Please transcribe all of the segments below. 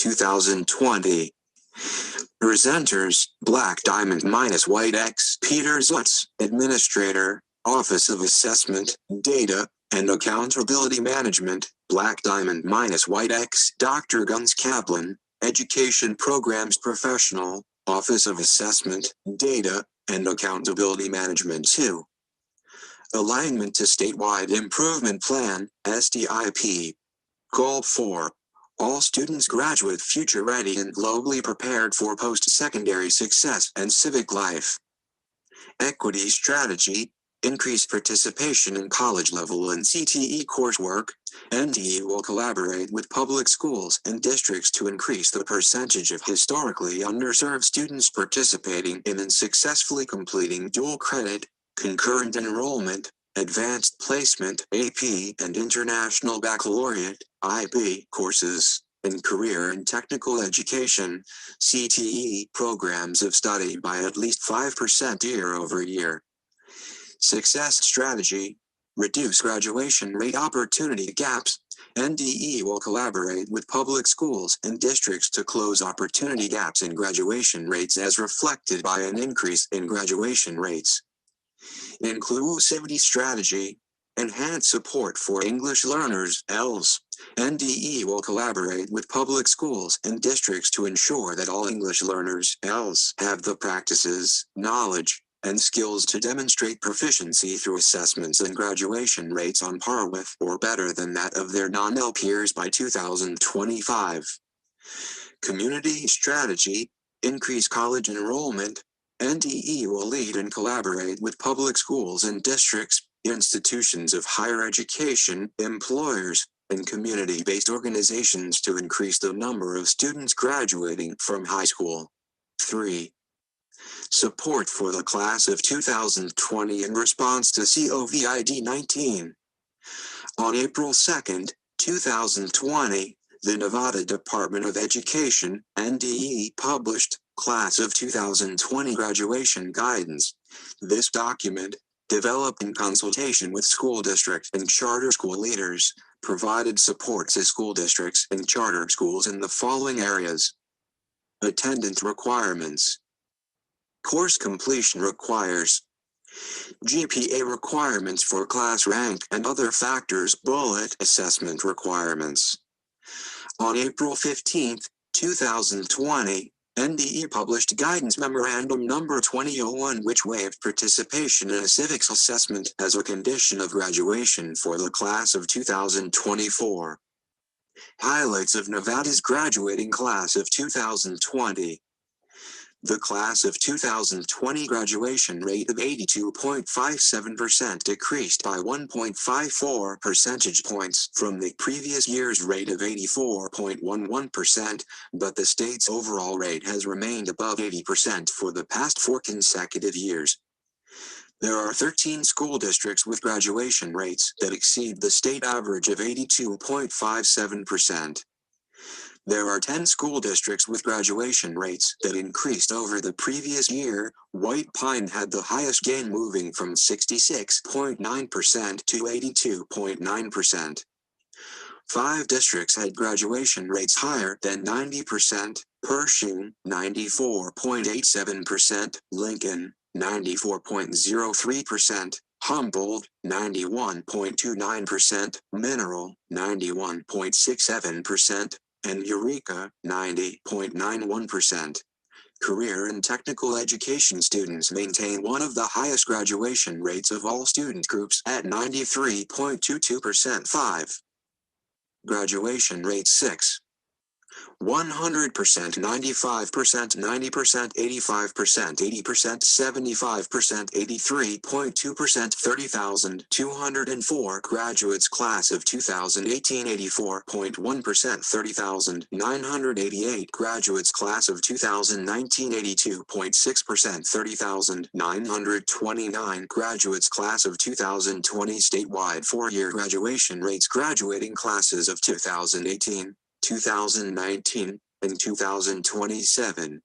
2020. Presenters, Black Diamond - White X, Peter Zutz, Administrator, Office of Assessment, Data, and Accountability Management, Black Diamond - White X, Dr. Guns Kaplan, Education Programs Professional, Office of Assessment, Data, and Accountability Management 2. Alignment to Statewide Improvement Plan, STIP. Goal 4. All students graduate future-ready and globally prepared for post-secondary success and civic life. Equity Strategy. Increase participation in college-level and CTE coursework. NDE will collaborate with public schools and districts to increase the percentage of historically underserved students participating in and successfully completing dual credit, concurrent enrollment, advanced placement (AP) and international baccalaureate (IB) courses, and career and technical education (CTE) programs of study by at least 5% year-over-year. Success Strategy. Reduce graduation rate opportunity gaps. NDE will collaborate with public schools and districts to close opportunity gaps in graduation rates as reflected by an increase in graduation rates. Inclusivity Strategy. Enhance support for English learners (ELs). NDE will collaborate with public schools and districts to ensure that all English learners (ELs) have the practices, knowledge, and skills to demonstrate proficiency through assessments and graduation rates on par with or better than that of their non-EL peers by 2025. Community Strategy. Increase college enrollment. NDE will lead and collaborate with public schools and districts, institutions of higher education, employers, and community-based organizations to increase the number of students graduating from high school. 3. Support for the class of 2020 in response to COVID-19. On April 2, 2020, the Nevada Department of Education, NDE, published Class of 2020 Graduation Guidance. This document, developed in consultation with school district and charter school leaders, provided support to school districts and charter schools in the following areas. Attendance requirements. Course completion requires GPA requirements for class rank and other factors. Bullet assessment requirements. On April 15, 2020, NDE published Guidance Memorandum No. 2001, which waived participation in a civics assessment as a condition of graduation for the class of 2024. Highlights of Nevada's graduating class of 2020. The class of 2020 graduation rate of 82.57% decreased by 1.54 percentage points from the previous year's rate of 84.11%, but the state's overall rate has remained above 80% for the past 4 consecutive years. There are 13 school districts with graduation rates that exceed the state average of 82.57%. There are 10 school districts with graduation rates that increased over the previous year. White Pine had the highest gain, moving from 66.9% to 82.9%. 5 districts had graduation rates higher than 90%, Pershing, 94.87%, Lincoln, 94.03%, Humboldt, 91.29%, Mineral, 91.67%, and Eureka, 90.91%. Career and technical education students maintain one of the highest graduation rates of all student groups at 93.22%. 5. Graduation rate 6. 100%, 95%, 90%, 85%, 80%, 75%, 83.2%, 30,204 graduates class of 2018, 84.1%, 30,988 graduates class of 2019, 82.6%, 30,929 graduates class of 2020. Statewide 4-year graduation rates. Graduating classes of 2018, 2019, and 2027.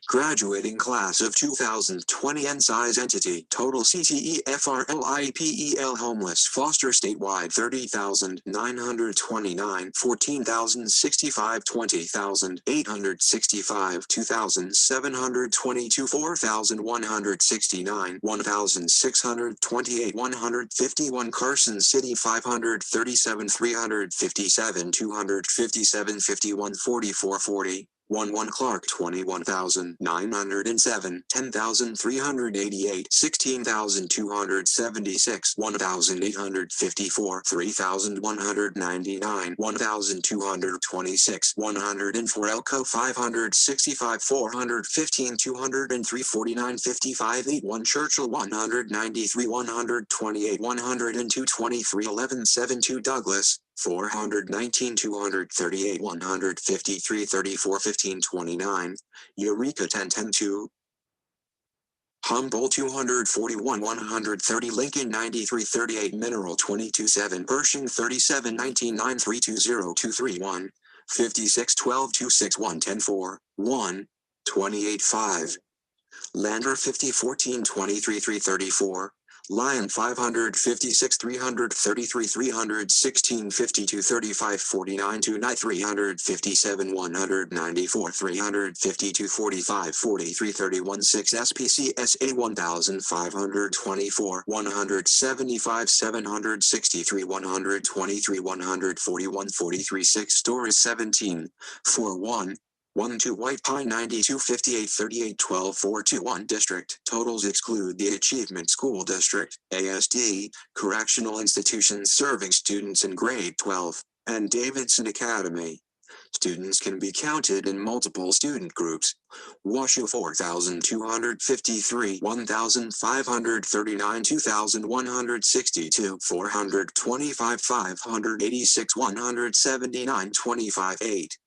Graduating class of 2020 N size entity total CTEFRLIPEL homeless foster statewide 30,929 14,065 20,865 2,722 4,169 1,628 151 Carson City 537 357 257 51 44 40 1 Clark 21,907 10,388 16,276 1,854 3,199 1,226 104 Elko 565 415 203 49 55 81 Churchill 193 128 102 23 11 72 Douglas 419 238 153 34 15 29 Eureka 10 10 2 Humboldt 241 130 Lincoln 93 38 Mineral 22 7 Pershing 37 19 9 320 231 56 12 261 10 4 1 28 5 Lander 50 14 23 334 Lion 556 333 316 52 35 49 29 357 194 352 45 43 31 6 SPCSA 1524 175 763 123 141 43 6 Stores 17 41 1-2 White Pine 92 58 38 12 421 District. Totals exclude the Achievement School District, ASD, correctional institutions serving students in grade 12, and Davidson Academy. Students can be counted in multiple student groups. Washoe 4,253, 1,539, 2,162, 425, 586, 179, 25, 8.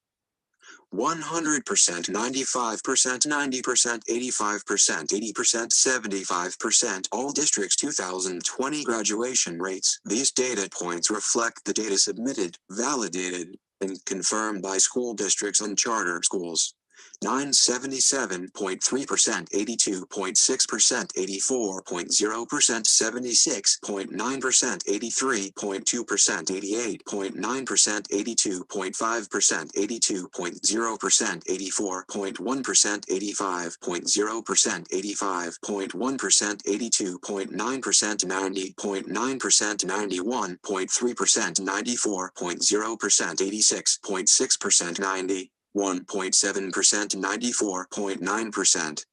100%, 95%, 90%, 85%, 80%, 75%. All districts 2020 graduation rates. These data points reflect the data submitted, validated, and confirmed by school districts and charter schools. 977.3%, 82.6%, 84.0%, 76.9%, 83.2%, 88.9%, 82.5%, 82.0%, 84.1%, 85.0%, 85.1%, 82.9%, 90.9%, 91.3%, 94.0%, 86.6%, 90. 1.7%, 94.9%.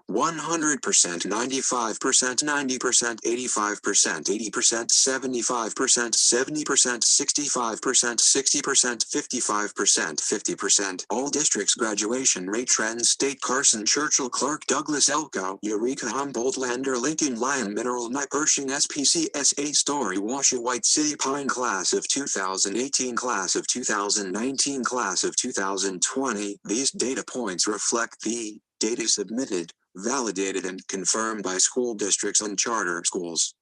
100%, 95%, 90%, 85%, 80%, 75%, 70%, 65%, 60%, 55%, 50%. All districts graduation rate trends state Carson, Churchill, Clark, Douglas, Elko, Eureka, Humboldt, Lander, Lincoln, Lion, Mineral, Nye, Pershing, SPC, SA, Story, Washoe, White City, Pine. Class of 2018, Class of 2019, Class of 2020. These data points reflect the data submitted, validated and confirmed by school districts and charter schools.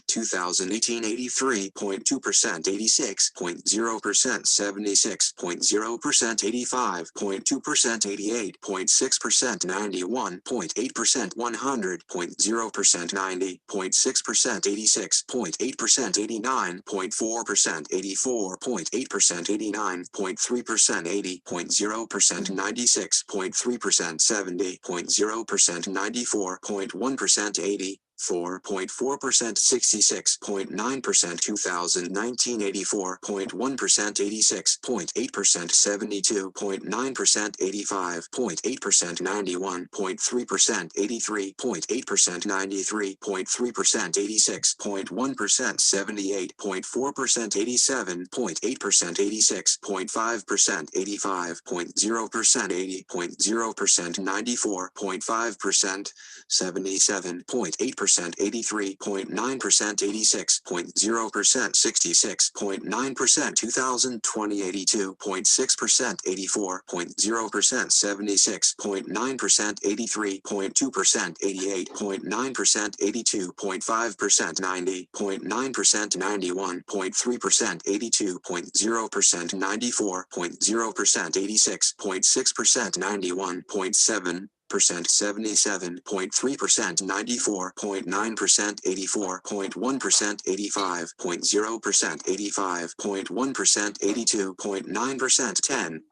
2018 83.2%, 86.0%, 76.0%, 85.2%, 88.6%, 91.8%, 100.0%, 90.6%, 86.8%, 89.4%, 84.8%, 89.3%, 80.0%, 96.3%, 70.0%, 94.1%, 80.4%, 66.9%, 2019 84.1%, 86.8%, 72.9%, 85.8%, 91.3%, 83.8%, 93.3%, 86.1%, 78.4%, 87.8%, 86.5%, 85.0%, 80.0%, 94.5%, 77.8%, 83.9%, 86.0%, 66.9%, 2020, 82.6%, 84.0%, 76.9%, 83.2%, 88.9%, 82.5%, 90.9%, 91.3%, 82.0%, 94.0%, 86.6%, 91.7%, 77.3%, 94.9%, 84.1%, 85.0%, 85.1%, 82.9%, 10.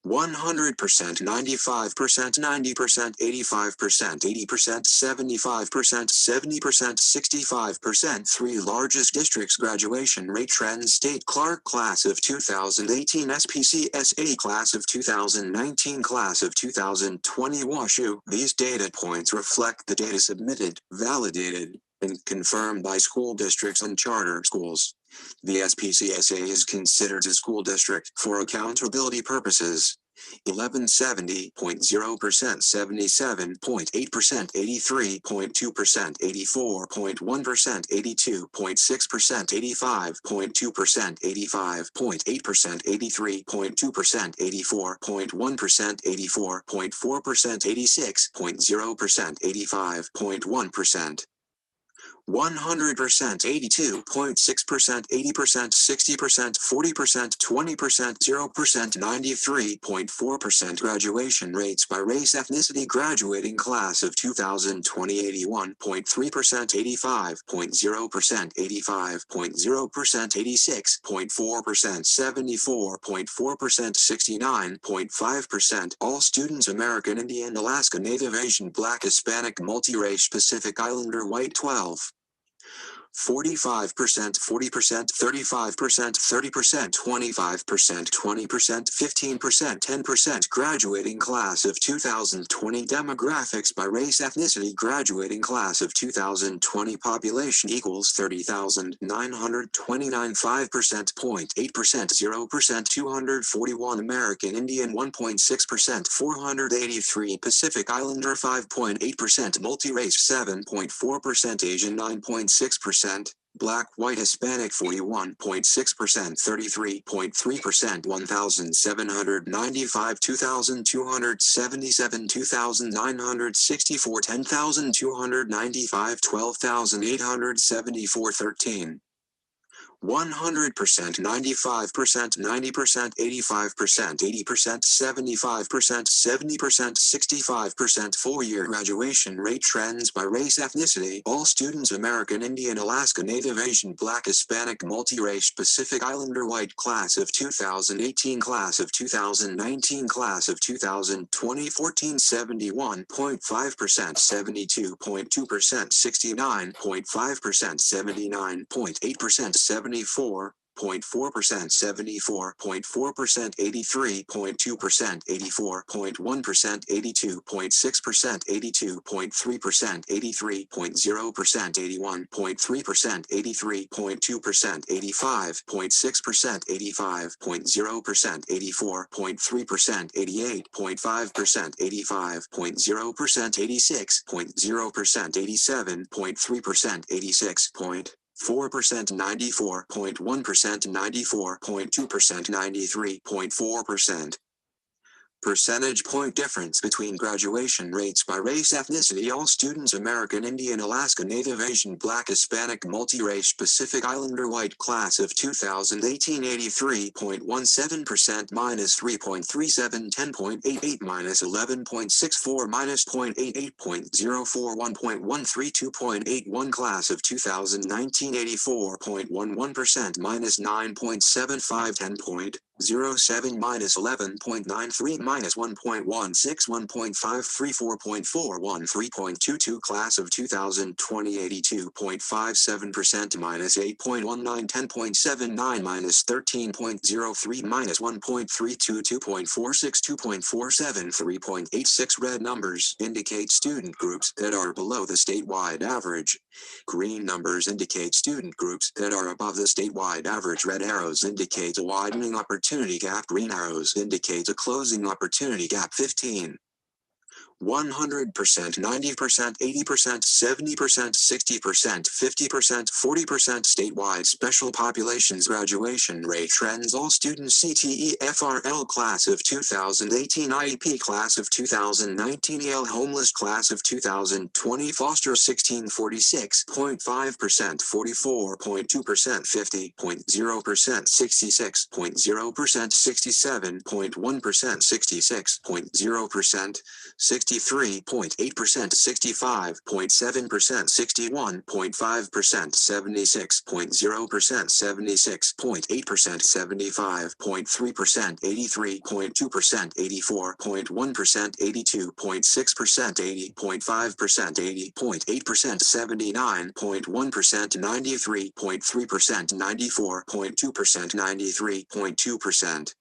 100%, 95%, 90%, 85%, 80%, 75%, 70%, 65%. Three largest districts graduation rate trends: State Clark Class of 2018, SPCSA Class of 2019, Class of 2020, WashU. These data points reflect the data submitted, validated, and confirmed by school districts and charter schools. The SPCSA is considered a school district for accountability purposes. 1170.0%, 77.8%, 83.2%, 84.1%, 82.6%, 85.2%, 85.8%, 83.2%, 84.1%, 84.4%, 86.0%, 85.1%. 100%, 82.6%, 80%, 60%, 40%, 20%, 0%, 93.4%. Graduation rates by race, ethnicity. Graduating class of 2020, 81.3%, 85.0%, 85.0%, 86.4%, 74.4%, 69.5%. All students American Indian, Alaska Native, Asian, Black, Hispanic, multiracial, Pacific Islander, white 12. 45%, 40%, 35%, 30%, 25%, 20%, 15%, 10%. Graduating class of 2020. Demographics by race, ethnicity. Graduating class of 2020 population equals 30,929. 5%, 0.8%, 0%, 241 American Indian, 1.6%, 483 Pacific Islander, 5.8%, multirace, 7.4%, Asian, 9.6%. Black, white, Hispanic, 41.6%, 33.3%, 1,795, 2,277, 2,964, 10,295, 12,874, 13. 100%, 95%, 90%, 85%, 80%, 75%, 70%, 65%. 4-year graduation rate trends by race, ethnicity. All students American Indian, Alaska Native, Asian, Black, Hispanic, multiracial, Pacific Islander, white. Class of 2018, Class of 2019, Class of 2020, 14. 71.5%, 72.2%, 69.5%, 79.8%, 74.4%, 74.4%, 83.2%, 84.1%, 82.6%, 82.3%, 83.0%, 81.3%, 83.2%, 85.6%, 85.0%, 84.3%, 88.5%, 85.0%, 86.0%, 87.3%, 86.4%, 94.1%, 94.2%, 93.4%. Percentage point difference between graduation rates by race, ethnicity. All students American Indian, Alaska Native, Asian, Black, Hispanic, multiracial, Pacific Islander, white. Class of 2018, 83.17%, minus 3.37, 10.88, minus 11.64, minus 0.88.04, 1.13, 2.81. Class of 2019, 84.11%, minus 9.75, 10.07, minus 11.93, minus 1.16, 1.53, 4.41, 3.22. Class of 2020, 82.57%, minus 8.19, 10.79, minus 13.03, minus 1.32, 2.46, 2.47, 3.86. Red numbers indicate student groups that are below the statewide average. Green numbers indicate student groups that are above the statewide average. Red arrows indicate a widening opportunity gap. Green arrows indicate a closing opportunity gap. 15. 100%, 90%, 80%, 70%, 60%, 50%, 40% statewide special populations graduation rate trends. All students CTEFRL class of 2018, IEP class of 2019, EL homeless class of 2020, foster 1646.5%, 44.2%, 50.0%, 66.0%, 67.1%, 66.0%, 63.8%, 65.7%, 61.5%, 76.0%, 76.8%, 75.3%, 83.2%, 84.1%, 82.6%, 80.5%, 80.8%, 79.1%, 93.3%, 94.2%, 93.2%.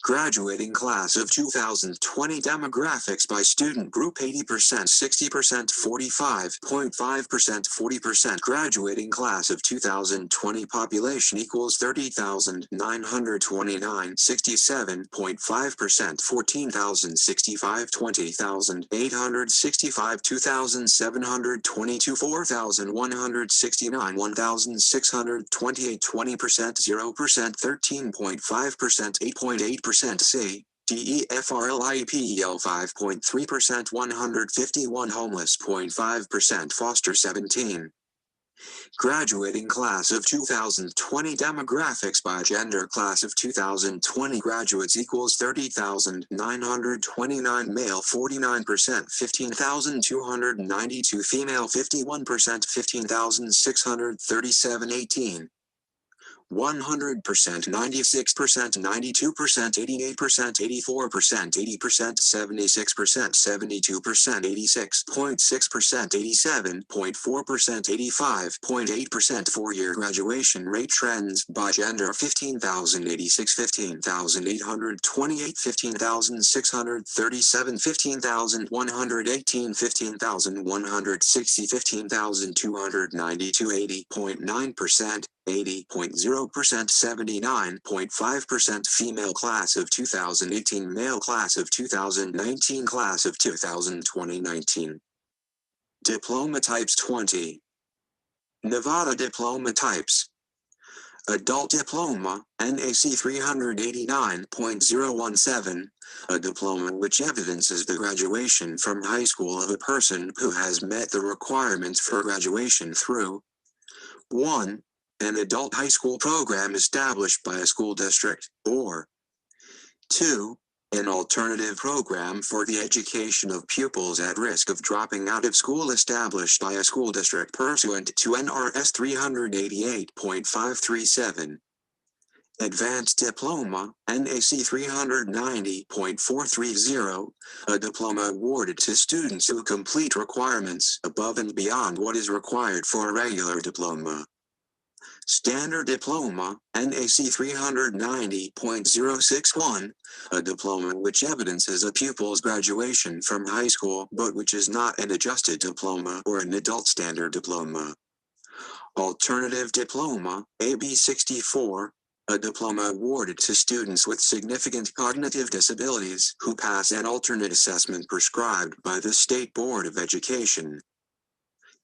Graduating class of 2020 demographics by student group 80%, 60%, 45.5%, 40%. Graduating class of 2020 population equals 30,929, 67.5%, 14,065, 20,865, 2,722, 4,169, 1,628, 20%, 0%, 13.5%, 8.8%. C. DEFRL IEPEL 5.3%, 151 homeless 0.5%, foster 17. Graduating class of 2020 demographics by gender class of 2020 graduates equals 30,929 male 49%, 15,292 female 51%, 15,637 18. 100%, 96%, 92%, 88%, 84%, 80%, 76%, 72%, 86.6%, 87.4%, 85.8%. 4-year graduation rate trends by gender 15,086, 15,828, 15,637, 15,118, 15,160, 15,292, 80.9%. 80.0%, 79.5% female class of 2018, male class of 2019, class of 2020-19. Diploma types 20. Nevada diploma types. Adult diploma, NAC 389.017, a diploma which evidences the graduation from high school of a person who has met the requirements for graduation through 1. An adult high school program established by a school district, or 2. An alternative program for the education of pupils at risk of dropping out of school established by a school district pursuant to NRS 388.537. Advanced Diploma, NAC 390.430, a diploma awarded to students who complete requirements above and beyond what is required for a regular diploma. Standard Diploma, NAC 390.061, a diploma which evidences a pupil's graduation from high school but which is not an adjusted diploma or an adult standard diploma. Alternative Diploma, AB 64, a diploma awarded to students with significant cognitive disabilities who pass an alternate assessment prescribed by the State Board of Education.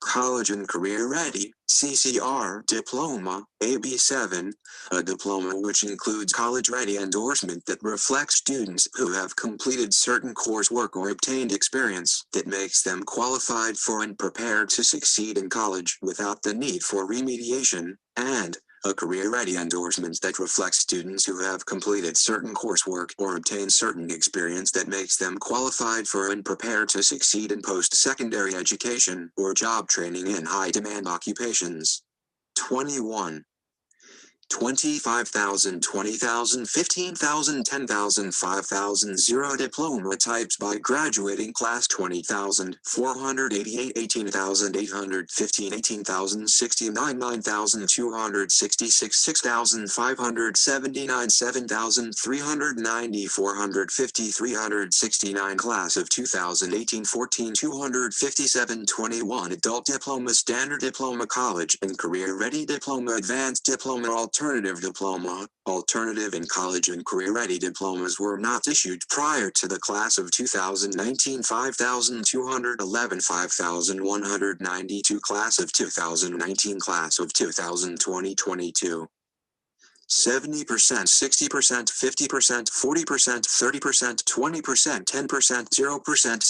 College and Career Ready, CCR Diploma, AB 7, a diploma which includes college-ready endorsement that reflects students who have completed certain coursework or obtained experience that makes them qualified for and prepared to succeed in college without the need for remediation, and a career-ready endorsement that reflects students who have completed certain coursework or obtained certain experience that makes them qualified for and prepared to succeed in post-secondary education or job training in high-demand occupations. 21. 25,000, 20,000, 15,000, 10,000, 5,000. 0 diploma types by graduating class 20,000, 488, 18,815, 18,069, 9,266, 6,579, 7,390, 450, 369. Class of 2018, 14, 257, 21. Adult diploma, standard diploma, college and career ready diploma, advanced diploma, alternative alternative diploma. Alternative and college and career-ready diplomas were not issued prior to the class of 2019. 5,211, 5,192 class of 2019, class of 2020-22. 70%, 60%, 50%, 40%, 30%, 20%, 10%, 0%,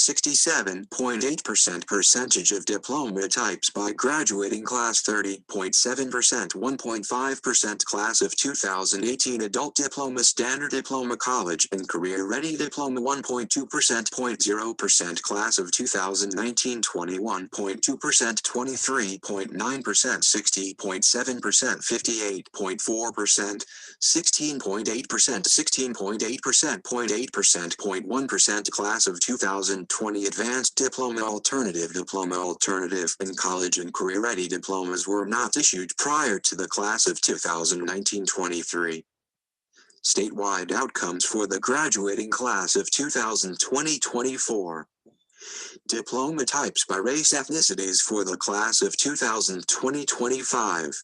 67.8% percentage of diploma types by graduating class. 30.7%, 1.5% class of 2018 adult diploma, standard diploma, college and career-ready diploma. 1.2%, 0.0% class of 2019, 21.2%, 23.9%, 60.7%, 58.4%, 16.8%, 16.8%, 0.8%, 0.1% class of 2020 advanced diploma. Alternative diploma. Alternative and college and career-ready diplomas were not issued prior to the class of 2019-23. Statewide outcomes for the graduating class of 2020-24. Diploma types by race, ethnicities for the class of 2020-25.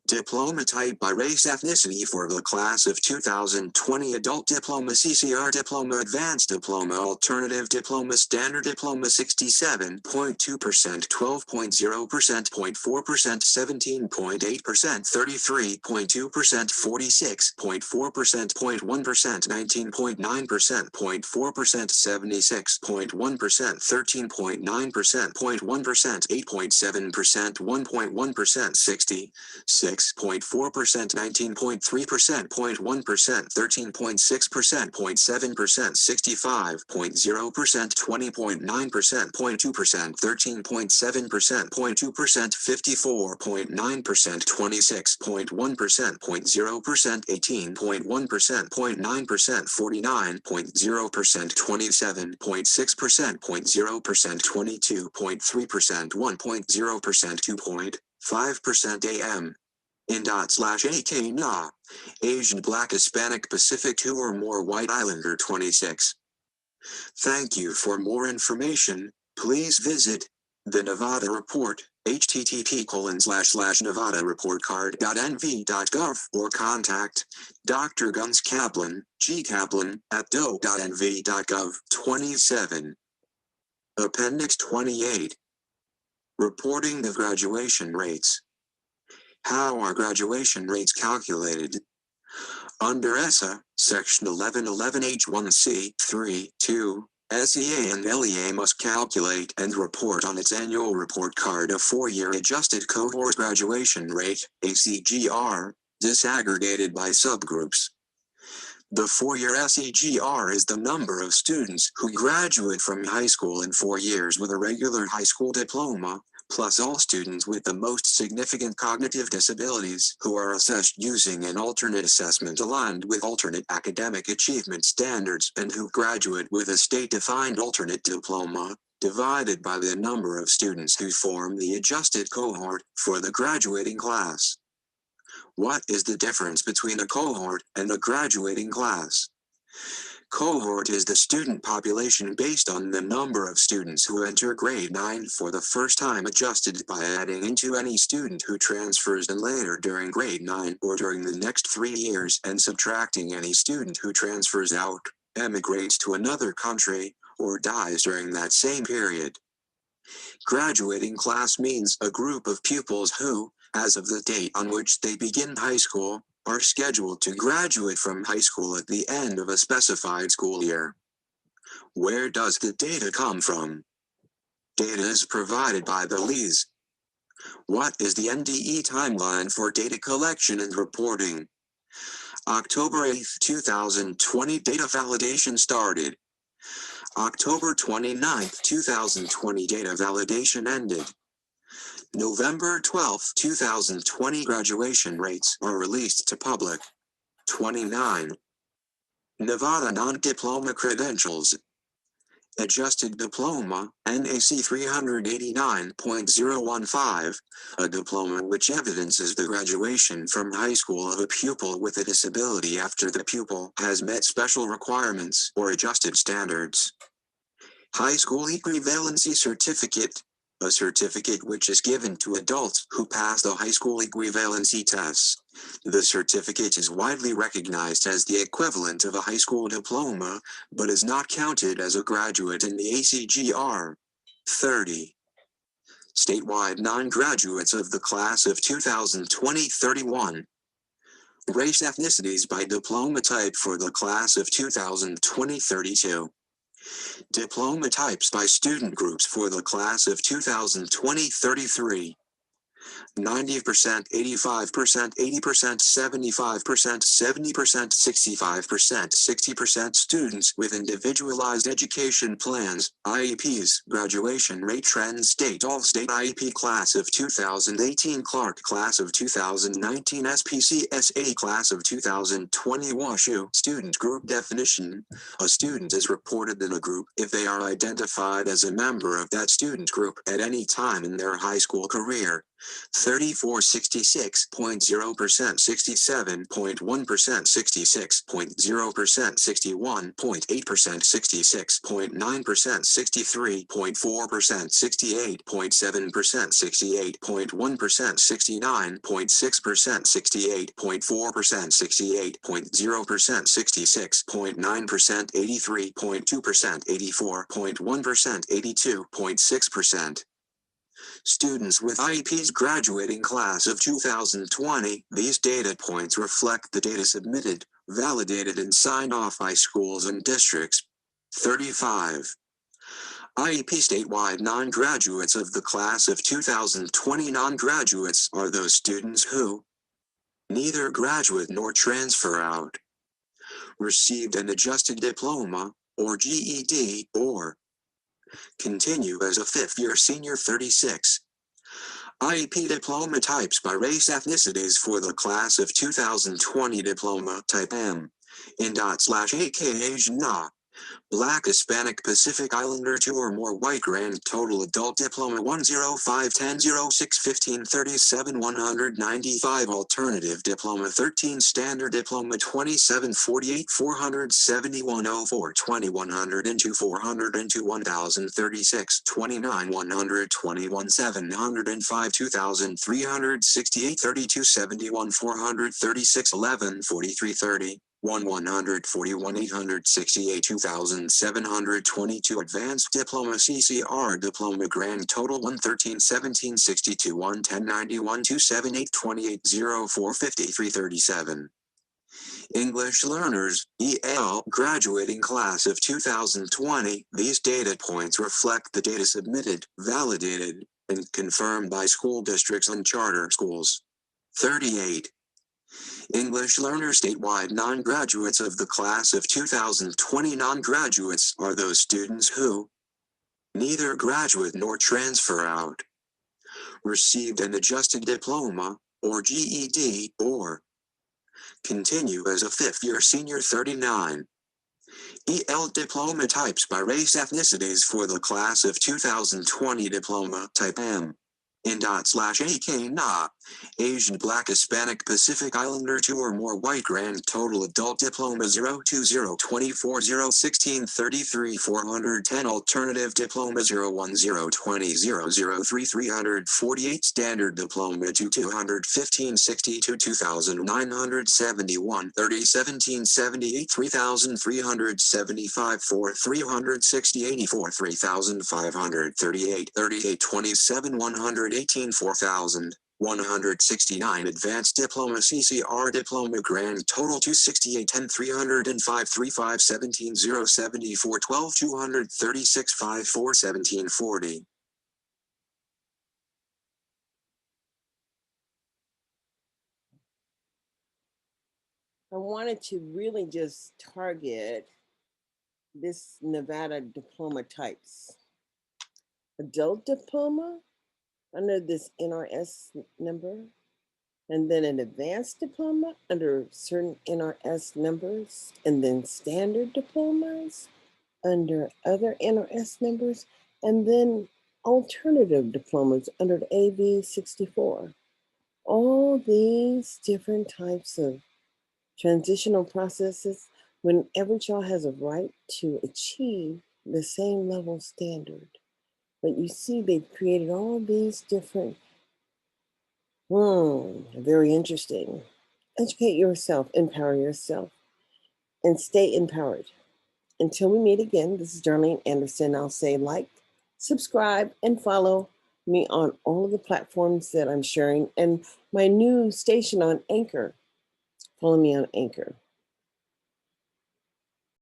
Diploma type by race, ethnicity for the class of 2020 adult diploma, CCR diploma, advanced diploma, alternative diploma, standard diploma. 67.2%, 12.0%, 0.4%, 17.8%, 33.2%, 46.4%, 0.1%, 19.9%, 0.4%, 76.1%, 13.9%, 0.1%, 8.7%, 1.1%, 60. 6.4%, 19.3%, 0.1%, 13.6%, 0.7%, 65.0%, 20.9%, 0.2%, 13.7%, 0.2%, 54.9%, 26.1%, 0.0%, 18.1%, 0.9%, 49.0%, 27.6%, 0.0%, 22.3%, 1.0%, 2.5% AM. In./AK Asian, Black, Hispanic, Pacific 2 or more, White Islander 26. Thank you. For more information, please visit the Nevada Report, http://nevadareportcard.nv.gov or contact Dr. Guns Kaplan, G. Kaplan, at do.nv.gov. 27. Appendix 28. Reporting the graduation rates. How are graduation rates calculated? Under ESSA, Section 1111H1C 3(2), SEA and LEA must calculate and report on its annual report card a 4-year adjusted cohort graduation rate, ACGR, disaggregated by subgroups. The 4-year SEGR is the number of students who graduate from high school in 4 years with a regular high school diploma, plus all students with the most significant cognitive disabilities who are assessed using an alternate assessment aligned with alternate academic achievement standards and who graduate with a state-defined alternate diploma, divided by the number of students who form the adjusted cohort for the graduating class. What is the difference between a cohort and a graduating class? Cohort is the student population based on the number of students who enter grade 9 for the first time, adjusted by adding into any student who transfers in later during grade 9 or during the next 3 years and subtracting any student who transfers out, emigrates to another country, or dies during that same period. Graduating class means a group of pupils who, as of the date on which they begin high school, are scheduled to graduate from high school at the end of a specified school year. Where does the data come from? Data is provided by the LEAs. What is the NDE timeline for data collection and reporting? October 8, 2020 data validation started. October 29, 2020 data validation ended. November 12, 2020 graduation rates are released to public. 29. Nevada non-diploma credentials. Adjusted diploma, NAC 389.015, a diploma which evidences the graduation from high school of a pupil with a disability after the pupil has met special requirements or adjusted standards. High school equivalency certificate. a certificate which is given to adults who pass the high school equivalency tests. The certificate is widely recognized as the equivalent of a high school diploma, but is not counted as a graduate in the ACGR. 30. Statewide non-graduates of the class of 2020 31. Race ethnicities by diploma type for the class of 2020 32. Diploma types by student groups for the class of 2020 33. 90%, 85%, 80%, 75%, 70%, 65%, 60% students with individualized education plans, IEPs, graduation rate trends state all-state IEP class of 2018 Clark class of 2019 SPCSA class of 2020 WashU student group definition. A student is reported in a group if they are identified as a member of that student group at any time in their high school career. 3466.0%, 67.1%, 66.0%, 61.8%, 66.9%, 63.4%, 68.7%, 68.1%, 69.6%, 68.4%, 68.0%, 66.9%, 83.2%, 84.1%, 82.6%. Students with IEPs graduating class of 2020, these data points reflect the data submitted, validated and signed off by schools and districts. 35. IEP statewide non-graduates of the class of 2020 non-graduates are those students who neither graduate nor transfer out, received an adjusted diploma, or GED, or continue as a fifth-year senior. 36. IEP diploma types by race ethnicities for the class of 2020 diploma type M. In./AK Asian Na. Black, Hispanic, Pacific Islander 2 or more white grand total adult diploma 105 10 06 15 37 195 alternative diploma 13 standard diploma 27 48 471 04 20 102 402 1036 29 121 705 2368 32 71 436 11 43 30 141 868 2722 advanced diploma CCR diploma grand total 113 17 62 110 91 278 28 04 53 37. English learners, EL, graduating class of 2020, these data points reflect the data submitted, validated, and confirmed by school districts and charter schools. 38. English learners statewide non-graduates of the class of 2020 non-graduates are those students who neither graduate nor transfer out, received an adjusted diploma, or GED, or continue as a fifth-year senior. 39. EL diploma types by race ethnicities for the class of 2020 diploma type M. In./AK Na. Asian, Black, Hispanic, Pacific Islander 2 or more white grand total adult diploma 020 24 016 33 410 alternative diploma 010 20 003 348 standard diploma 215 62 2971 30 17 78 3375 4 360 84 3538 38 27 118 4000 169 advanced diploma CCR diploma grand total 268 10 305 35 17 074 12 236 54 1740. I wanted to really just target this Nevada diploma types. Adult diploma under this NRS number, and then an advanced diploma under certain NRS numbers, and then standard diplomas under other NRS numbers, and then alternative diplomas under the AV 64. All these different types of transitional processes when every child has a right to achieve the same level standard. But you see, they've created all these different, very interesting. Educate yourself, empower yourself, and stay empowered. Until we meet again, this is Darlene Anderson. I'll say like, subscribe, and follow me on all of the platforms that I'm sharing, and my new station on Anchor. Follow me on Anchor.